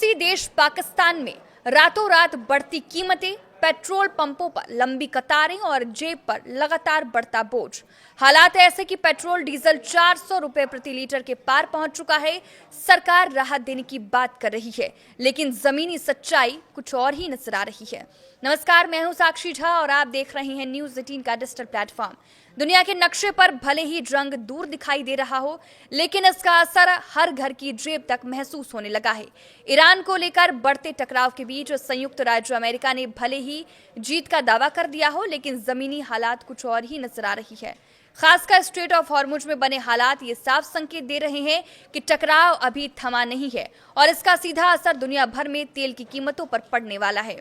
पड़ोसी देश पाकिस्तान में रातों रात बढ़ती कीमतें, पेट्रोल पंपों पर लंबी कतारें और जेब पर लगातार बढ़ता बोझ। हालात ऐसे कि पेट्रोल डीजल 400 रुपए प्रति लीटर के पार पहुंच चुका है। सरकार राहत देने की बात कर रही है, लेकिन जमीनी सच्चाई कुछ और ही नजर आ रही है। नमस्कार, मैं हूं साक्षी झा और आप देख रहे हैं न्यूज 18 का डिजिटल प्लेटफॉर्म। दुनिया के नक्शे पर भले ही जंग दूर दिखाई दे रहा हो, लेकिन इसका असर हर घर की जेब तक महसूस होने लगा है। ईरान को लेकर बढ़ते टकराव के बीच संयुक्त राज्य अमेरिका ने भले ही जीत का दावा कर दिया हो, लेकिन जमीनी हालात कुछ और ही नजर आ रही है। खासकर स्ट्रेट ऑफ हॉर्मुज में बने हालात ये साफ संकेत दे रहे हैं कि टकराव अभी थमा नहीं है और इसका सीधा असर दुनिया भर में तेल की कीमतों पर पड़ने वाला है।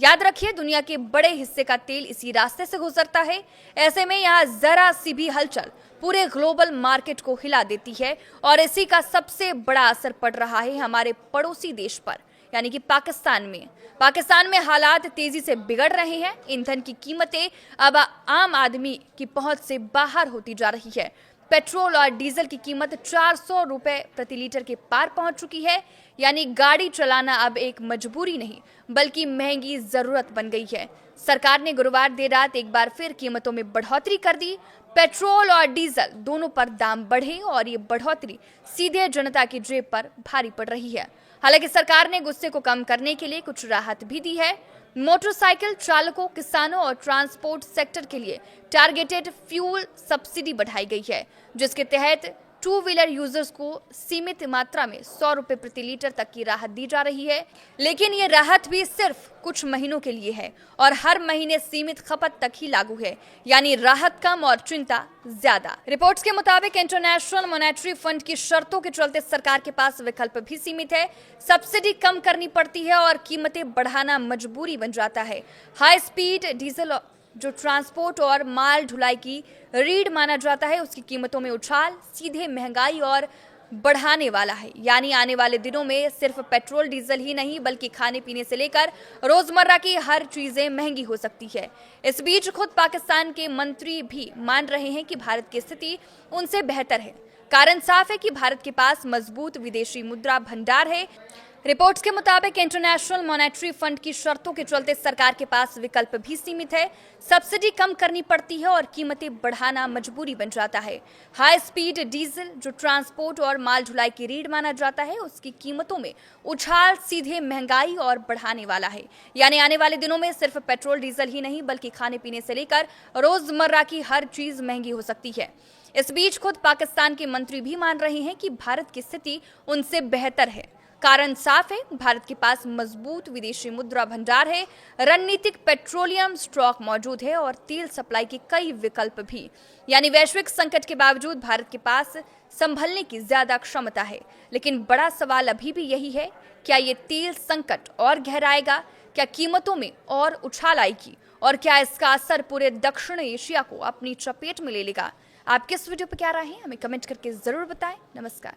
याद रखिए, दुनिया के बड़े हिस्से का तेल इसी रास्ते से गुजरता है। ऐसे में यहाँ जरा सी भी हलचल पूरे ग्लोबल मार्केट को हिला देती है और इसी का सबसे बड़ा असर पड़ रहा है हमारे पड़ोसी देश पर, यानी कि पाकिस्तान में हालात तेजी से बिगड़ रहे हैं। ईंधन की कीमतें अब आम आदमी की पहुंच से बाहर होती जा रही है। पेट्रोल और डीजल की कीमत 400 रुपए प्रति लीटर के पार पहुंच चुकी है, यानी गाड़ी चलाना अब एक मजबूरी नहीं बल्कि महंगी जरूरत बन गई है। सरकार ने गुरुवार देर रात एक बार फिर कीमतों में बढ़ोतरी कर दी। पेट्रोल और डीजल दोनों पर दाम बढ़े और ये बढ़ोतरी सीधे जनता की जेब पर भारी पड़ रही है। हालांकि सरकार ने गुस्से को कम करने के लिए कुछ राहत भी दी है। मोटरसाइकिल चालकों, किसानों और ट्रांसपोर्ट सेक्टर के लिए टारगेटेड फ्यूल सब्सिडी बढ़ाई गई है, जिसके तहत टू व्हीलर यूजर्स को सीमित मात्रा में 100 रुपए प्रति लीटर तक की राहत दी जा रही है। लेकिन ये राहत भी सिर्फ कुछ महीनों के लिए है और हर महीने सीमित खपत तक ही लागू है, यानी राहत कम और चिंता ज्यादा। रिपोर्ट्स के मुताबिक इंटरनेशनल मॉनेटरी फंड की शर्तों के चलते सरकार के पास विकल्प भी सीमित है। सब्सिडी कम करनी पड़ती है और कीमतें बढ़ाना मजबूरी बन जाता है। हाई स्पीड डीजल जो ट्रांसपोर्ट और माल ढुलाई की रीढ़ माना जाता है, उसकी कीमतों में उछाल सीधे महंगाई और बढ़ाने वाला है। यानी आने वाले दिनों में सिर्फ पेट्रोल डीजल ही नहीं बल्कि खाने पीने से लेकर रोजमर्रा की हर चीजें महंगी हो सकती है। इस बीच खुद पाकिस्तान के मंत्री भी मान रहे हैं कि भारत की स्थिति उनसे बेहतर है। कारण साफ है कि भारत के पास मजबूत विदेशी मुद्रा भंडार है। रिपोर्ट्स के मुताबिक इंटरनेशनल मॉनेटरी फंड की शर्तों के चलते सरकार के पास विकल्प भी सीमित है। सब्सिडी कम करनी पड़ती है और कीमतें बढ़ाना मजबूरी बन जाता है। हाई स्पीड डीजल जो ट्रांसपोर्ट और माल ढुलाई की रीढ़ माना जाता है, उसकी कीमतों में उछाल सीधे महंगाई और बढ़ाने वाला है। यानी आने वाले दिनों में सिर्फ पेट्रोल डीजल ही नहीं बल्कि खाने पीने से लेकर रोजमर्रा की हर चीज महंगी हो सकती है। इस बीच खुद पाकिस्तान के मंत्री भी मान रहे हैं कि भारत की स्थिति उनसे बेहतर है। कारण साफ है, भारत के पास मजबूत विदेशी मुद्रा भंडार है, रणनीतिक पेट्रोलियम स्टॉक मौजूद है और तेल सप्लाई के कई विकल्प भी। यानी वैश्विक संकट के बावजूद भारत के पास संभलने की ज्यादा क्षमता है। लेकिन बड़ा सवाल अभी भी यही है, क्या ये तेल संकट और गहराएगा? क्या कीमतों में और उछाल आएगी? और क्या इसका असर पूरे दक्षिण एशिया को अपनी चपेट में ले लेगा? आप किस वीडियो पर क्या राय है, हमें कमेंट करके जरूर बताएं। नमस्कार।